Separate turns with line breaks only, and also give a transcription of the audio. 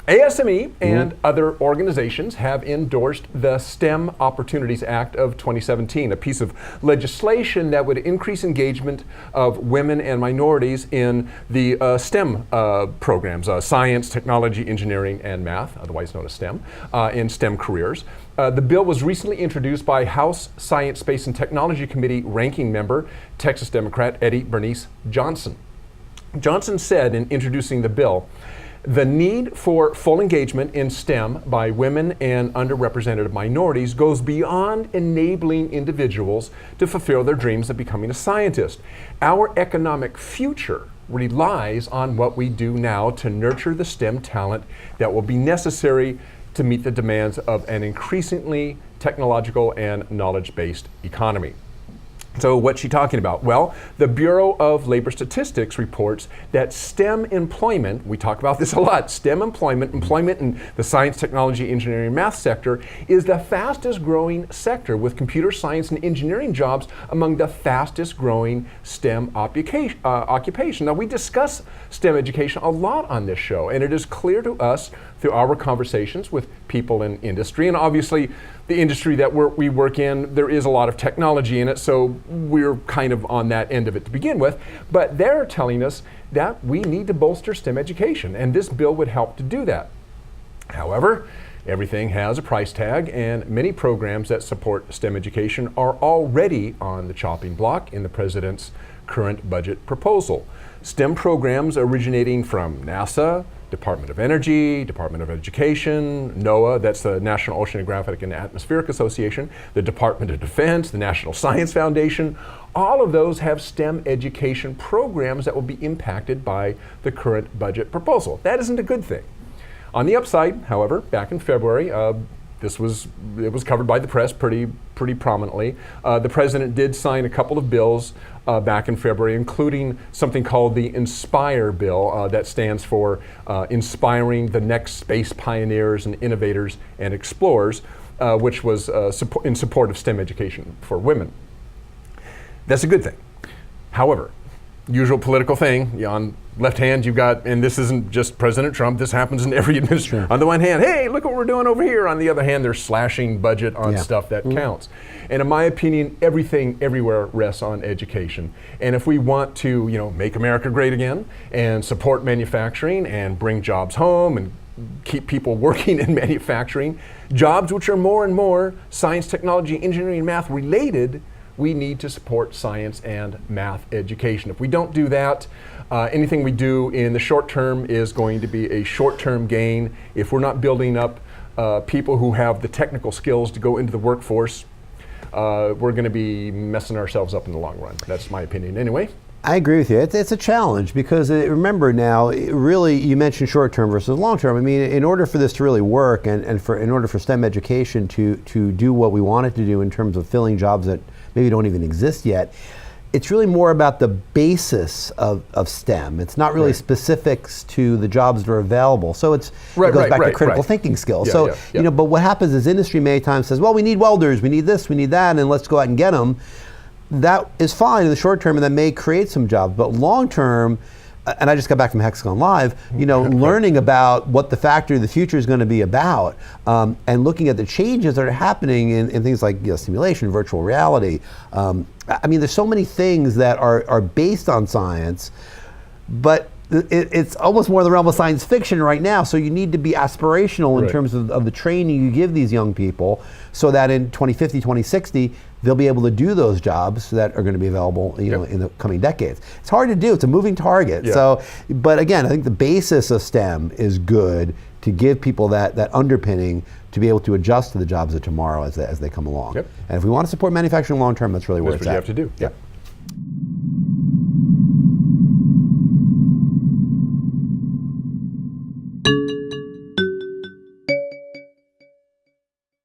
ASME and other organizations have endorsed the STEM Opportunities Act of 2017, a piece of legislation that would increase engagement of women and minorities in the STEM programs, science, technology, engineering, and math, otherwise known as STEM, in STEM careers. The bill was recently introduced by House Science, Space, and Technology Committee ranking member, Texas Democrat Eddie Bernice Johnson. Johnson said in introducing the bill, "The need for full engagement in STEM by women and underrepresented minorities goes beyond enabling individuals to fulfill their dreams of becoming a scientist. Our economic future relies on what we do now to nurture the STEM talent that will be necessary to meet the demands of an increasingly technological and knowledge-based economy." So what's she talking about? Well, the Bureau of Labor Statistics reports that STEM employment, we talk about this a lot, STEM employment in the science, technology, engineering, and math sector is the fastest growing sector, with computer science and engineering jobs among the fastest growing STEM occupation. Now, we discuss STEM education a lot on this show, and it is clear to us through our conversations with people in industry, and obviously the industry that we work in, there is a lot of technology in it, so we're kind of on that end of it to begin with. But they're telling us that we need to bolster STEM education, and this bill would help to do that. However, everything has a price tag, and many programs that support STEM education are already on the chopping block in the president's current budget proposal. STEM programs originating from NASA, Department of Energy, Department of Education, NOAA, that's the National Oceanographic and Atmospheric Association, the Department of Defense, the National Science Foundation, all of those have STEM education programs that will be impacted by the current budget proposal. That isn't a good thing. On the upside, however, back in February, it was covered by the press pretty prominently. The president did sign a couple of bills back in February, including something called the INSPIRE bill, that stands for Inspiring the Next Space Pioneers and Innovators and Explorers, which was in support of STEM education for women. That's a good thing. However, usual political thing, on left hand you've got, and this isn't just President Trump, this happens in every administration. Sure. On the one hand, hey, look what we're doing over here. On the other hand, they're slashing budget on stuff that counts. And in my opinion, everything everywhere rests on education. And if we want to, make America great again and support manufacturing and bring jobs home and keep people working in manufacturing, jobs which are more and more science, technology, engineering, and math related, we need to support science and math education. If we don't do that, anything we do in the short term is going to be a short-term gain. If we're not building up people who have the technical skills to go into the workforce, we're going to be messing ourselves up in the long run. That's my opinion anyway.
I agree with you. It's a challenge because remember now, really, you mentioned short term versus long term. I mean, in order for this to really work and in order for STEM education to do what we want it to do in terms of filling jobs that maybe don't even exist yet, it's really more about the basis of STEM. It's not really specifics to the jobs that are available. So it goes back to critical thinking skills. But what happens is industry many times says, well, we need welders, we need this, we need that, and let's go out and get them. That is fine in the short term, and that may create some jobs. But long term, and I just got back from Hexagon Live, learning about what the factory of the future is going to be about, and looking at the changes that are happening in things like simulation, virtual reality. I mean, there's so many things that are based on science, but it's almost more the realm of science fiction right now. So you need to be aspirational in terms of the training you give these young people, so that in 2050, 2060, they'll be able to do those jobs that are going to be available, in the coming decades. It's hard to do. It's a moving target. So, but again, I think the basis of STEM is good to give people that underpinning to be able to adjust to the jobs of tomorrow as they come along. And if we want to support manufacturing long term, that's really where it's at.
That's what you have to do.